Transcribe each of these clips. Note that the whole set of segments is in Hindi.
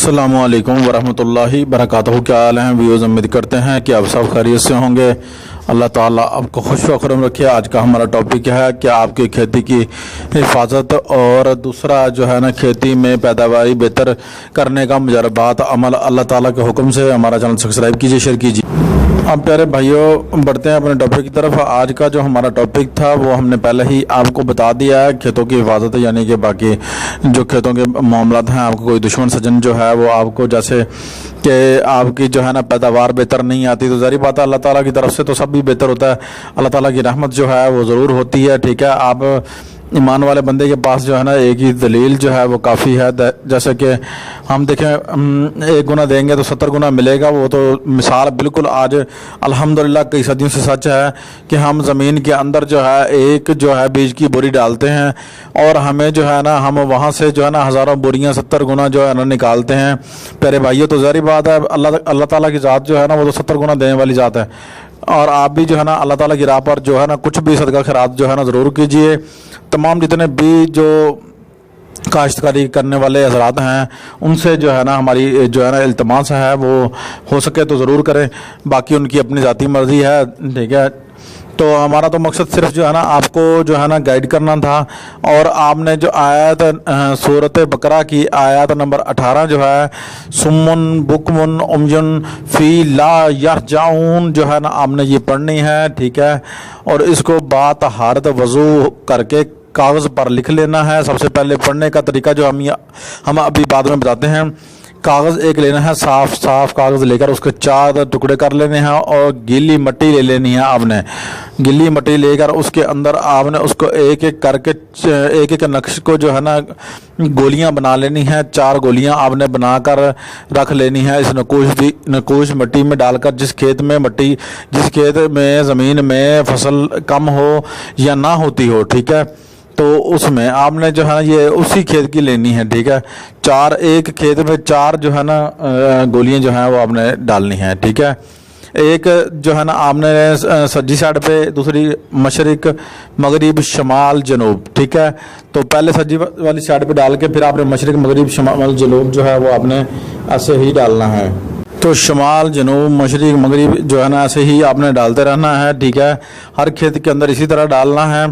अस्सलामुअलैकुम वरहमतुल्लाहि बरकातहू। क्या हाल हैं व्यूअर्स, उम्मीद करते हैं कि आप सब खैरियत से होंगे। अल्लाह ताला आपको खुश व खुरम रखे। आज का हमारा टॉपिक है कि आपकी खेती की हिफाजत और दूसरा जो है ना खेती में पैदावारी बेहतर करने का मुजरबात अमल। अल्लाह ताला के हुक्म से हमारा चैनल सब्सक्राइब कीजिए, शेयर कीजिए। अब प्यारे भाइयों, बढ़ते हैं अपने टॉपिक की तरफ। आज का जो हमारा टॉपिक था वो हमने पहले ही आपको बता दिया है, खेतों की हिफाजत, यानी कि बाकी जो खेतों के मामलात हैं, आपको कोई दुश्मन सज्जन जो है वो आपको जैसे कि आपकी जो है ना पैदावार बेहतर नहीं आती, तो ज़ाहिर बात है अल्लाह ताला की तरफ से तो सब भी बेहतर होता है। अल्लाह ताला की रहमत जो है वो ज़रूर होती है, ठीक है। आप ईमान वाले बंदे के पास जो है ना एक ही दलील जो है वो काफ़ी है। जैसे कि हम देखें, 1 गुना देंगे तो 70 गुना मिलेगा। वो तो मिसाल बिल्कुल आज अल्हम्दुलिल्लाह कई सदियों से सच है कि हम ज़मीन के अंदर जो है एक जो है बीज की बोरी डालते हैं और हमें जो है ना हम वहाँ से जो है ना हज़ारों बोरियाँ 70 गुना जो है ना निकालते हैं। प्यारे भाइयों, तो ज़ाहिर बात है अल्लाह ताला की ज़ात जो है ना वो तो 70 गुना देने वाली ज़ात है। और आप भी जो है ना अल्लाह ताला की राह पर जो है ना कुछ भी सदका खैरात जो है ना ज़रूर कीजिए। तमाम जितने भी जो काश्तकारी करने वाले हज़रात हैं उनसे जो है ना हमारी जो है ना इल्तमास है वो हो सके तो ज़रूर करें, बाकी उनकी अपनी ज़ाती मर्ज़ी है, ठीक है। तो हमारा तो मकसद सिर्फ जो है ना आपको जो है ना गाइड करना था। और आपने जो आयत सूरत बकरा की आयत नंबर 18 जो है सुम्मुन बुकमुन उमयुन फी ला यरजाऊन जो है ना आपने ये पढ़नी है, ठीक है। और इसको बात हारत वज़ू करके कागज़ पर लिख लेना है। सबसे पहले पढ़ने का तरीका जो हम अभी बाद में बताते हैं। कागज़ एक लेना है, साफ कागज़ लेकर उसके 4 टुकड़े कर लेने हैं और गीली मिट्टी ले लेनी है। आपने गीली मिट्टी लेकर उसके अंदर आपने उसको एक एक करके एक नक्श को जो है ना गोलियां बना लेनी है। 4 गोलियां आपने बनाकर रख लेनी है। इस नकोश मिट्टी में डालकर जिस खेत में ज़मीन में फसल कम हो या ना होती हो, ठीक है, तो उसमें आपने जो है ना ये उसी खेत की लेनी है, ठीक है। एक खेत में 4 जो है ना गोलियां जो हैं वो आपने डालनी है, ठीक है। एक जो है ना आपने सज्जी साइड पे, दूसरी मशरिक मगरिब शमाल जनूब, ठीक है। तो पहले सज्जी वाली साइड पे डाल के फिर आपने मशरिक मगरिब शमाल जनूब जो है वो आपने ऐसे ही डालना है। तो शमाल जनूब मशरिक मगरिब जो है ना ऐसे ही आपने डालते रहना है, ठीक है। हर खेत के अंदर इसी तरह डालना है।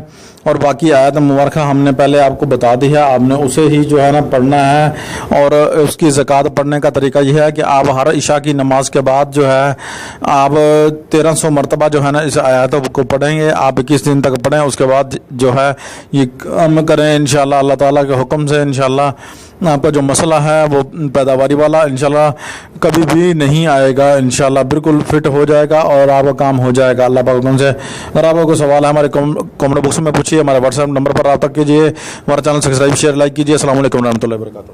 और बाकी आयत मुबारक हमने पहले आपको बता दी है, आपने उसे ही जो है ना पढ़ना है। और उसकी ज़कात पढ़ने का तरीका यह है कि आप हर इशा की नमाज के बाद जो है आप 1300 मरतबा जो है ना इस आयत को पढ़ेंगे। आप 21 दिन तक पढ़ें, उसके बाद जो है ये काम करें इंशाल्लाह। अल्लाह ताला के हुक्म से इंशाल्लाह आपका जो मसला है वो पैदावारी वाला इंशाल्लाह कभी भी नहीं आएगा। इंशाल्लाह बिल्कुल फिट हो जाएगा और आपका काम हो जाएगा अल्लाह पाक के हुक्म से। अगर आपको कोई सवाल है हमारे कमेंट बॉक्स में पूछिए, हमारे व्हाट्सएप नंबर पर रब्ता कीजिए, हमारा चैनल सब्सक्राइब शेयर लाइक कीजिए। अस्सलाम वालेकुम रहमतुल्लाहि व बरकातहू।